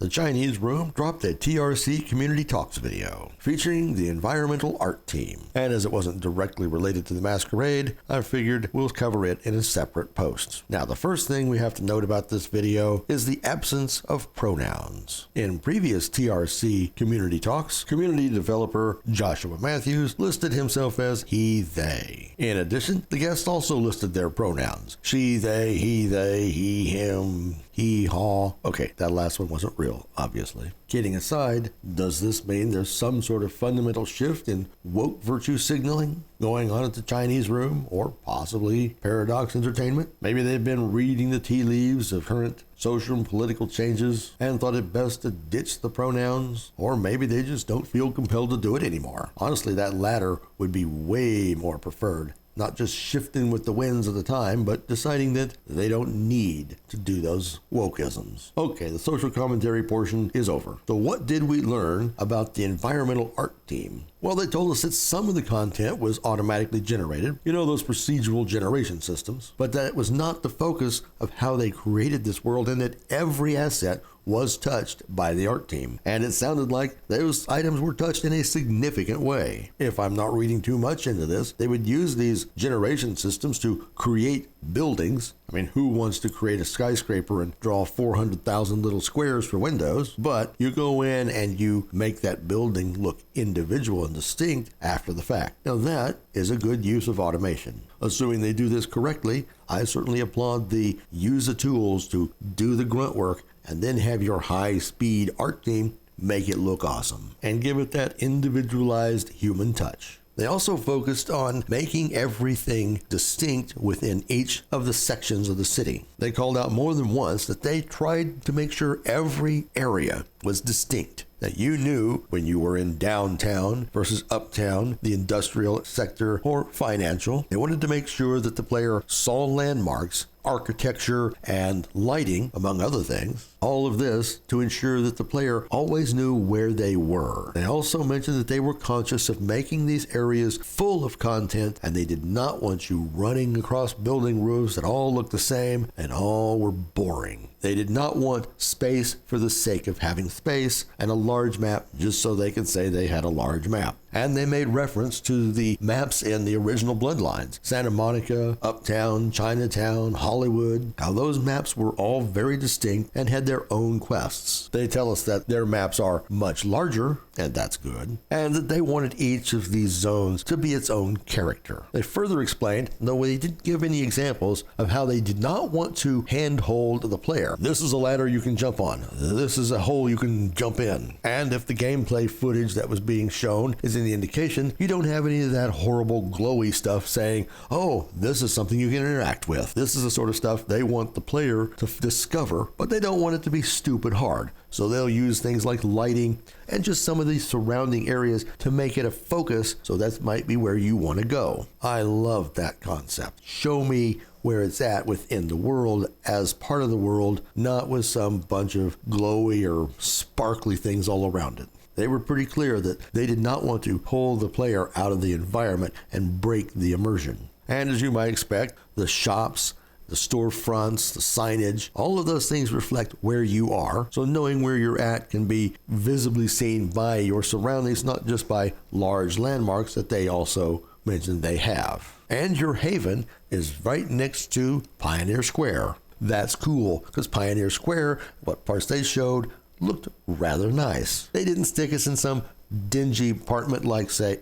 The Chinese Room dropped a TRC Community Talks video featuring the environmental art team. And as it wasn't directly related to the masquerade, I figured we'll cover it in a separate post. Now, the first thing we have to note about this video is the absence of pronouns. In previous TRC Community Talks, community developer Joshua Matthews listed himself as he, they. In addition, the guests also listed their pronouns: she, they, he, him, he, haw. Okay, that last one wasn't real, obviously. Kidding aside, does this mean there's some sort of fundamental shift in woke virtue signaling going on at the Chinese Room, or possibly Paradox Entertainment? Maybe they've been reading the tea leaves of current social and political changes and thought it best to ditch the pronouns, or maybe they just don't feel compelled to do it anymore. Honestly, that latter would be way more preferred. Not just shifting with the winds of the time, but deciding that they don't need to do those wokeisms. Okay, the social commentary portion is over. So what did we learn about the environmental art team? Well, they told us that some of the content was automatically generated, those procedural generation systems, but that it was not the focus of how they created this world, and that every asset was touched by the art team. And it sounded like those items were touched in a significant way. If I'm not reading too much into this, they would use these generation systems to create buildings. I mean, who wants to create a skyscraper and draw 400,000 little squares for windows? But you go in and you make that building look individual and distinct after the fact. Now that is a good use of automation. Assuming they do this correctly, I certainly applaud the use the tools to do the grunt work and then have your high-speed art team make it look awesome and give it that individualized human touch. They also focused on making everything distinct within each of the sections of the city. They called out more than once that they tried to make sure every area was distinct, that you knew when you were in downtown versus uptown, the industrial sector, or financial. They wanted to make sure that the player saw landmarks, architecture, and lighting, among other things. All of this to ensure that the player always knew where they were. They also mentioned that they were conscious of making these areas full of content, and they did not want you running across building roofs that all looked the same and all were boring. They did not want space for the sake of having space and a large map just so they could say they had a large map. And they made reference to the maps in the original Bloodlines: Santa Monica, Uptown, Chinatown, Hollywood, how those maps were all very distinct and had their own quests. They tell us that their maps are much larger, and that's good, and that they wanted each of these zones to be its own character. They further explained, though they didn't give any examples, of how they did not want to handhold the player. This is a ladder you can jump on. This is a hole you can jump in. And if the gameplay footage that was being shown is any indication, you don't have any of that horrible glowy stuff saying, oh, this is something you can interact with. This is the sort of stuff they want the player to discover, but they don't want it to be stupid hard. So they'll use things like lighting and just some of these surrounding areas to make it a focus, so that might be where you want to go. I love that concept. Show me where it's at within the world as part of the world, not with some bunch of glowy or sparkly things all around it. They were pretty clear that they did not want to pull the player out of the environment and break the immersion. And as you might expect, the shops, the storefronts, the signage, all of those things reflect where you are. So knowing where you're at can be visibly seen by your surroundings, not just by large landmarks that they also mentioned they have. And your haven is right next to Pioneer Square. That's cool, because Pioneer Square, what parts they showed, looked rather nice. They didn't stick us in some dingy apartment like, say,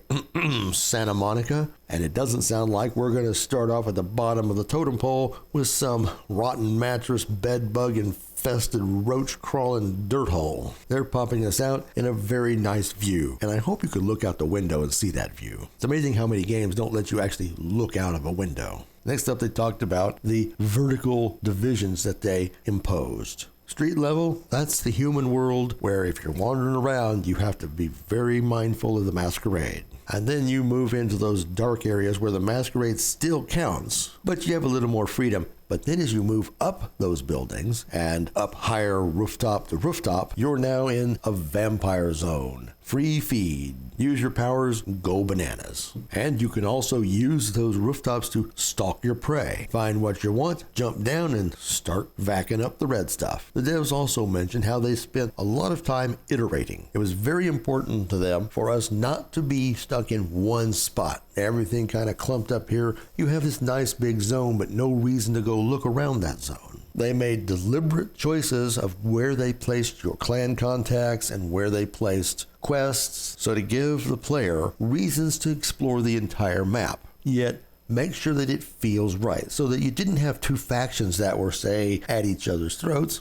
Santa Monica, and it doesn't sound like we're going to start off at the bottom of the totem pole with some rotten mattress, bed bug infested, roach crawling dirt hole. They're popping us out in a very nice view, and I hope you could look out the window and see that view. It's amazing how many games don't let you actually look out of a window. Next up, they talked about the vertical divisions that they imposed. Street level, that's the human world where if you're wandering around, you have to be very mindful of the masquerade. And then you move into those dark areas where the masquerade still counts, but you have a little more freedom But then as you move up those buildings and up higher rooftop to rooftop, you're now in a vampire zone. Free feed. Use your powers, go bananas. And you can also use those rooftops to stalk your prey. Find what you want, jump down, and start vacking up the red stuff. The devs also mentioned how they spent a lot of time iterating. It was very important to them for us not to be stuck in one spot. Everything kind of clumped up here. You have this nice big zone, but no reason to go look around that zone. They made deliberate choices of where they placed your clan contacts and where they placed quests, so to give the player reasons to explore the entire map. Yet, make sure that it feels right, so that you didn't have two factions that were, say, at each other's throats,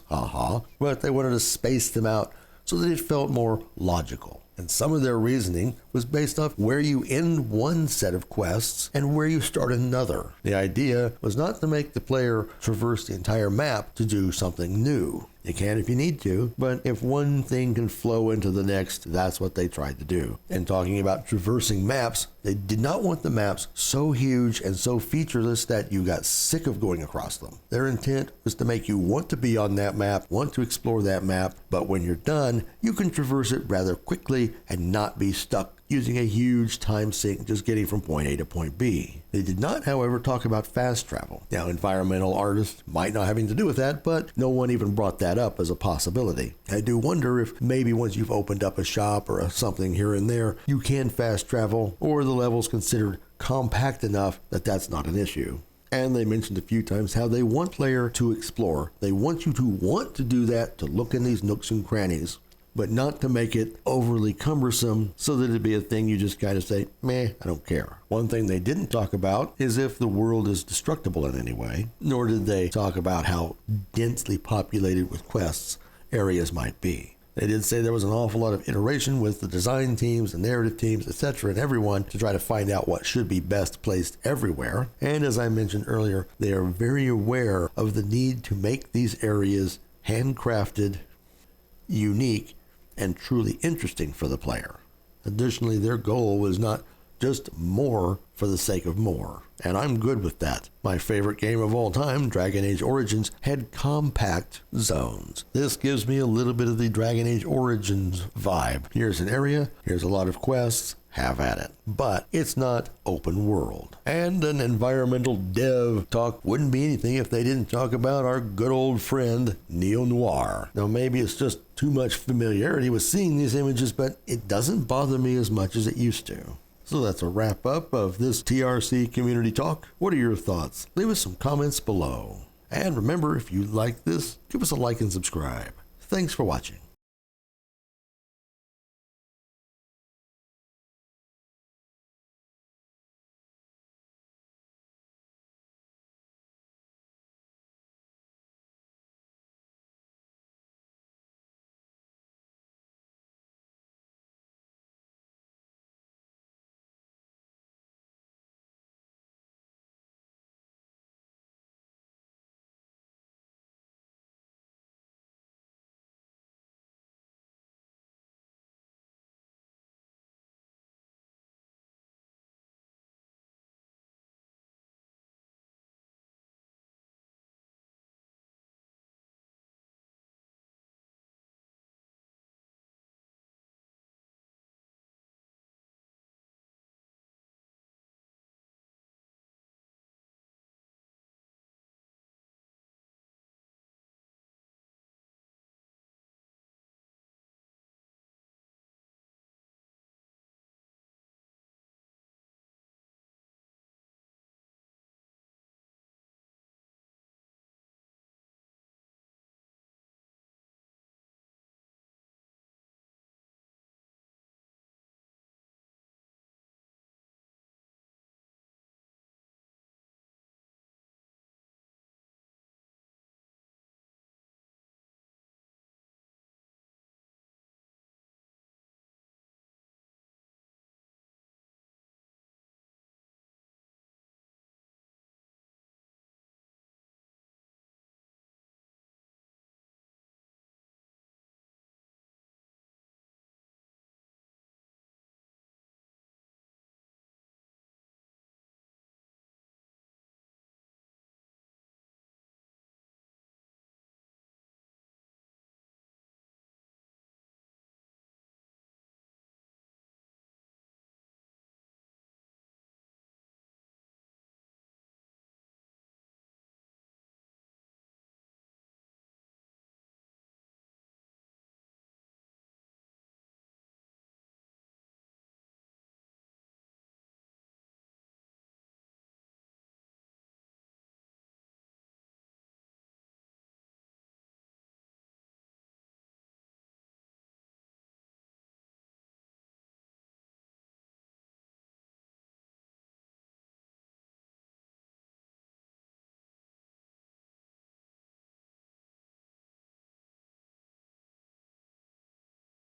but they wanted to space them out so that it felt more logical. And some of their reasoning was based off where you end one set of quests and where you start another. The idea was not to make the player traverse the entire map to do something new. You can if you need to, but if one thing can flow into the next, that's what they tried to do. And talking about traversing maps, they did not want the maps so huge and so featureless that you got sick of going across them. Their intent was to make you want to be on that map, want to explore that map, but when you're done, you can traverse it rather quickly and not be stuck using a huge time sink just getting from point A to point B. They did not, however, talk about fast travel. Now, environmental artists might not have anything to do with that, but no one even brought that up as a possibility. I do wonder if maybe once you've opened up a shop or something here and there, you can fast travel, or the level's considered compact enough that that's not an issue. And they mentioned a few times how they want player to explore. They want you to want to do that, to look in these nooks and crannies, but not to make it overly cumbersome so that it'd be a thing you just kind of say, meh, I don't care. One thing they didn't talk about is if the world is destructible in any way, nor did they talk about how densely populated with quests areas might be. They did say there was an awful lot of iteration with the design teams, the narrative teams, etc., and everyone to try to find out what should be best placed everywhere. And as I mentioned earlier, they are very aware of the need to make these areas handcrafted, unique, and truly interesting for the player. Additionally, their goal was not just more for the sake of more, and I'm good with that. My favorite game of all time, Dragon Age Origins, had compact zones. This gives me a little bit of the Dragon Age Origins vibe. Here's an area, here's a lot of quests, have at it. But it's not open world. And an environmental dev talk wouldn't be anything if they didn't talk about our good old friend Neo-Noir. Now maybe it's just too much familiarity with seeing these images, but it doesn't bother me as much as it used to. So that's a wrap up of this TRC community talk. What are your thoughts? Leave us some comments below. And remember, if you like this, give us a like and subscribe. Thanks for watching.